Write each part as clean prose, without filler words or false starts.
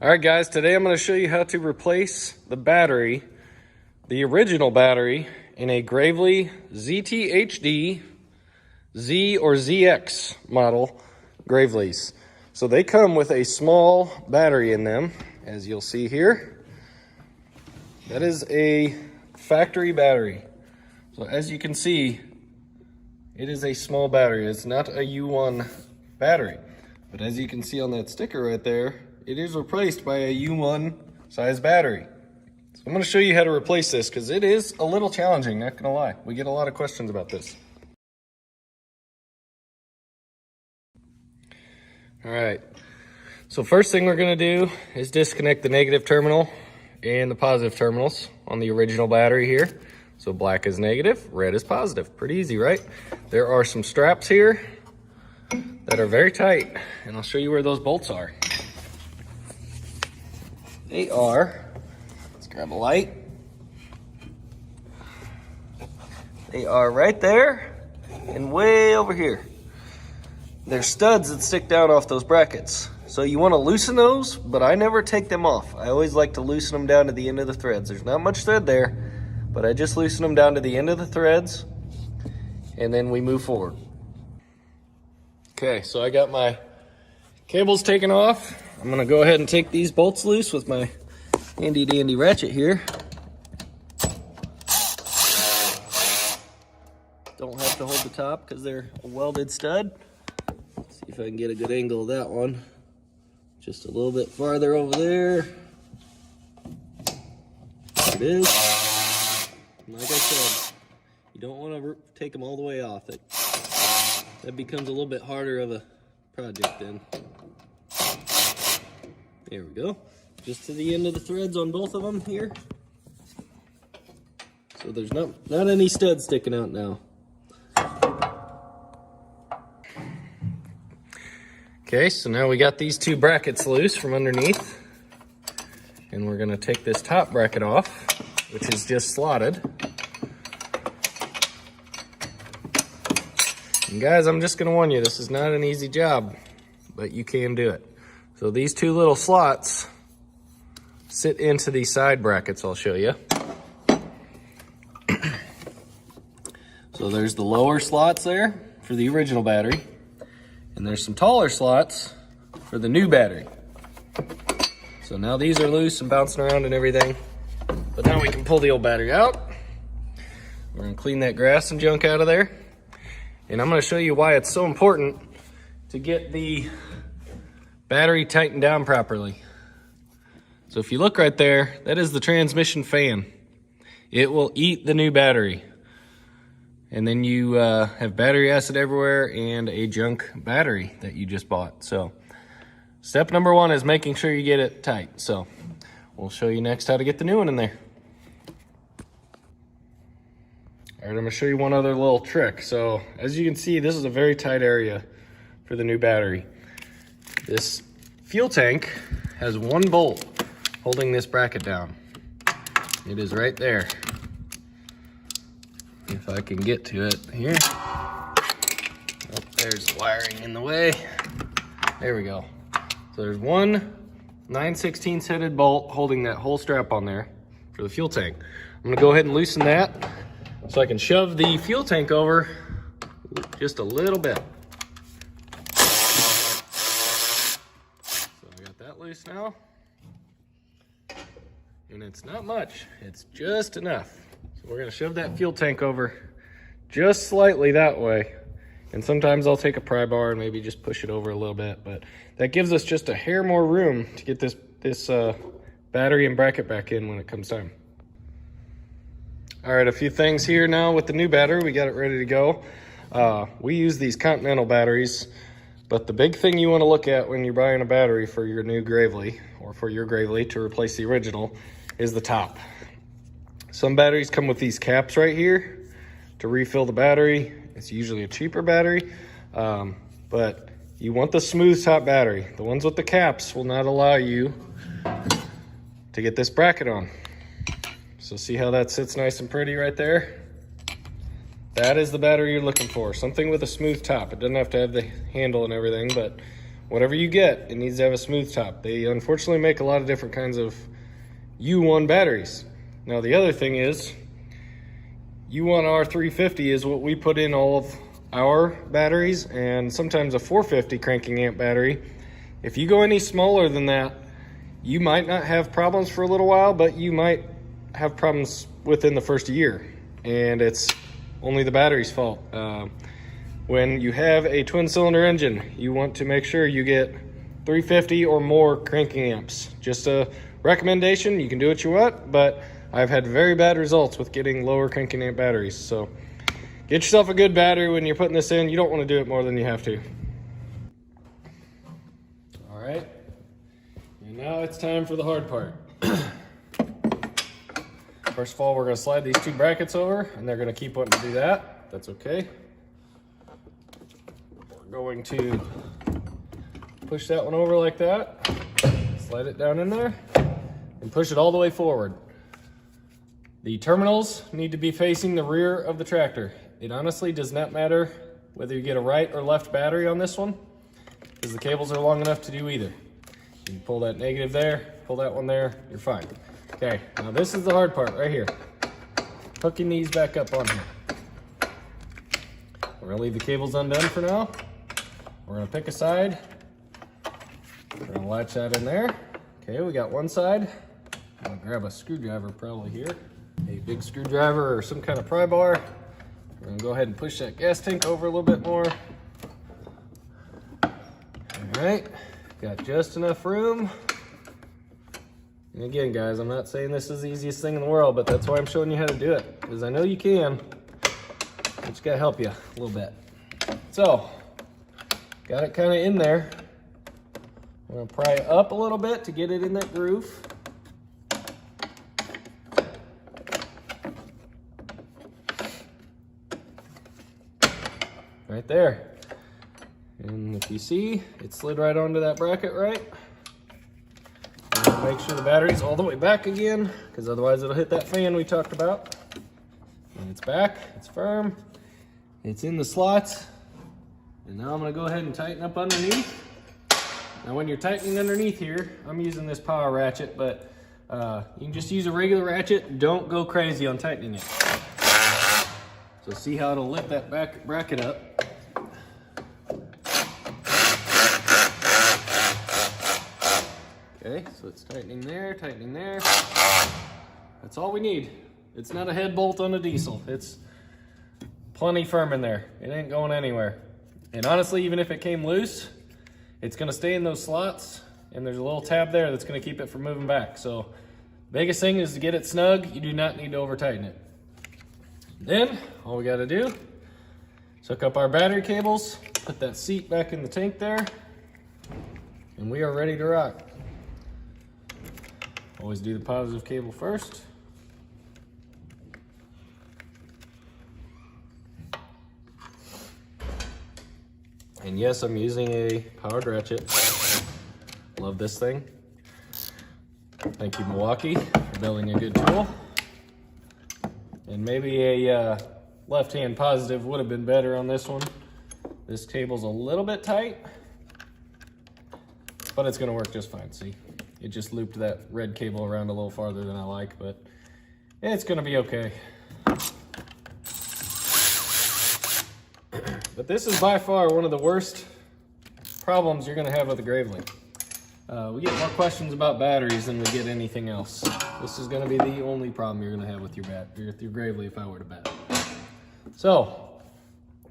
All right, guys, today I'm going to show you how to replace the battery, the original battery, in a Gravely ZTHD Z or ZX model Gravely's. So they come with a small battery in them, as you'll see here. That is a factory battery. So as you can see, it is a small battery. It's not a U1 battery. But as you can see on that sticker right there, it is replaced by a U1 size battery. So I'm going to show you how to replace this because it is a little challenging, not going to lie. We get a lot of questions about this. All right, so first thing we're going to do is disconnect the negative terminal and the positive terminals on the original battery here. So black is negative, red is positive. Pretty easy, right? There are some straps here that are very tight, and I'll show you where those bolts are. They are, let's grab a light. They are right there and way over here. They're studs that stick down off those brackets. So you want to loosen those, but I never take them off. I always like to loosen them down to the end of the threads. There's not much thread there, but I just loosen them down to the end of the threads, and then we move forward. Okay, so I got my cables taken off. I'm gonna go ahead and take these bolts loose with my handy dandy ratchet here. Don't have to hold the top because they're a welded stud. Let's see if I can get a good angle of that one. Just a little bit farther over there. There it is. Like I said, you don't want to take them all the way off. That becomes a little bit harder of a project then. There we go. Just to the end of the threads on both of them here. So there's not any studs sticking out now. Okay, so now we got these two brackets loose from underneath. And we're gonna take this top bracket off, which is just slotted. And guys, I'm just gonna warn you, this is not an easy job, but you can do it. So these two little slots sit into these side brackets I'll show you. So there's the lower slots there for the original battery, and there's some taller slots for the new battery. So now these are loose and bouncing around and everything, but now we can pull the old battery out. We're gonna clean that grass and junk out of there, and I'm gonna show you why it's so important to get the battery tightened down properly. So if you look right there, that is the transmission fan. It will eat the new battery. And then you have battery acid everywhere and a junk battery that you just bought. So step number one is making sure you get it tight. So we'll show you next how to get the new one in there. All right, I'm gonna show you one other little trick. So as you can see, this is a very tight area for the new battery. This fuel tank has one bolt holding this bracket down. It is right there. If I can get to it here. Oh, there's the wiring in the way. There we go. So there's one 9/16 headed bolt holding that whole strap on there for the fuel tank. I'm gonna go ahead and loosen that so I can shove the fuel tank over just a little bit. Loose now, and it's not much, it's just enough. So we're going to shove that fuel tank over just slightly that way, and sometimes I'll take a pry bar and maybe just push it over a little bit, but that gives us just a hair more room to get this battery and bracket back in when it comes time. All right, a few things here now with the new battery. We got it ready to go. We use these Continental batteries. But the big thing you want to look at when you're buying a battery for your new Gravely, or for your Gravely to replace the original, is the top. Some batteries come with these caps right here to refill the battery. It's usually a cheaper battery, but you want the smooth top battery. The ones with the caps will not allow you to get this bracket on. So see how that sits nice and pretty right there? That is the battery you're looking for, something with a smooth top. It doesn't have to have the handle and everything, but whatever you get, it needs to have a smooth top. They unfortunately make a lot of different kinds of U1 batteries. Now the other thing is, U1R350 is what we put in all of our batteries, and sometimes a 450 cranking amp battery. If you go any smaller than that, you might not have problems for a little while, but you might have problems within the first year, and it's only the battery's fault. When you have a twin cylinder engine, you want to make sure you get 350 or more cranking amps. Just a recommendation, you can do what you want, but I've had very bad results with getting lower cranking amp batteries. So get yourself a good battery when you're putting this in. You don't want to do it more than you have to. All right, and now it's time for the hard part. First of all, we're going to slide these two brackets over, and they're going to keep wanting to do that. That's okay. We're going to push that one over like that, slide it down in there, and push it all the way forward. The terminals need to be facing the rear of the tractor. It honestly does not matter whether you get a right or left battery on this one, because the cables are long enough to do either. You can pull that negative there, pull that one there, you're fine. Okay, now this is the hard part right here. Hooking these back up on here. We're gonna leave the cables undone for now. We're gonna pick a side. We're gonna latch that in there. Okay, we got one side. I'm gonna grab a screwdriver probably here. A big screwdriver or some kind of pry bar. We're gonna go ahead and push that gas tank over a little bit more. All right, got just enough room. And again, guys, I'm not saying this is the easiest thing in the world, but that's why I'm showing you how to do it, because I know you can. I just gotta help you a little bit. So, got it kind of in there. I'm gonna pry it up a little bit to get it in that groove. Right there. And if you see, it slid right onto that bracket, right? And make sure the battery's all the way back again, because otherwise it'll hit that fan we talked about. And it's back, it's firm, it's in the slots. And now I'm gonna go ahead and tighten up underneath. Now when you're tightening underneath here, I'm using this power ratchet, but you can just use a regular ratchet. Don't go crazy on tightening it. So see how it'll lift that back bracket up. Okay, so it's tightening there, tightening there. That's all we need. It's not a head bolt on a diesel. It's plenty firm in there. It ain't going anywhere. And honestly, even if it came loose, it's gonna stay in those slots, and there's a little tab there that's gonna keep it from moving back. So biggest thing is to get it snug. You do not need to over tighten it. Then all we gotta do is hook up our battery cables, put that seat back in the tank there, and we are ready to rock. Always do the positive cable first. And yes, I'm using a powered ratchet. Love this thing. Thank you, Milwaukee, for building a good tool. And maybe a left-hand positive would have been better on this one. This cable's a little bit tight, but it's gonna work just fine, see? It just looped that red cable around a little farther than I like, but it's gonna be okay. But this is by far one of the worst problems you're gonna have with the Gravely. We get more questions about batteries than we get anything else. This is gonna be the only problem you're gonna have with your Gravely if I were to bet. So,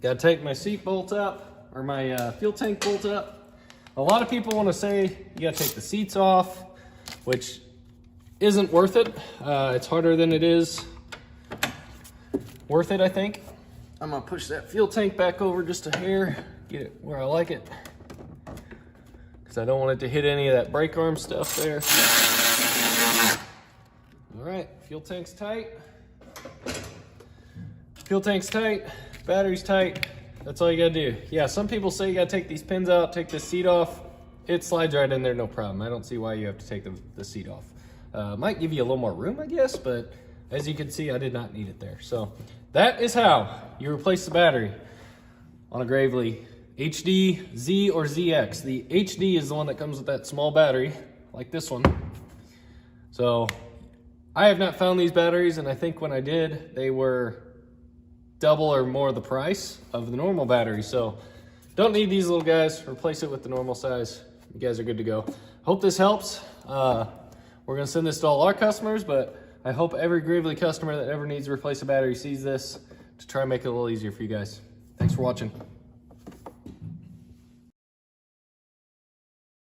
gotta take my seat bolt up, or my fuel tank bolt up. A lot of people wanna say you gotta take the seats off, which isn't worth it. It's harder than it is worth it, I think. I'm gonna push that fuel tank back over just a hair, get it where I like it, because I don't want it to hit any of that brake arm stuff there. All right, fuel tank's tight. Fuel tank's tight, battery's tight. That's all you gotta do. Yeah, some people say you gotta take these pins out, take this seat off. It slides right in there, no problem. I don't see why you have to take the seat off. Might give you a little more room, I guess, but as you can see, I did not need it there. So that is how you replace the battery on a Gravely HD, Z, or ZX. The HD is the one that comes with that small battery, like this one. So I have not found these batteries, and I think when I did, they were double or more the price of the normal battery. So don't need these little guys. Replace it with the normal size. You guys are good to go. Hope this helps. We're gonna send this to all our customers, but I hope every Gravely customer that ever needs to replace a battery sees this to try and make it a little easier for you guys. Thanks for watching.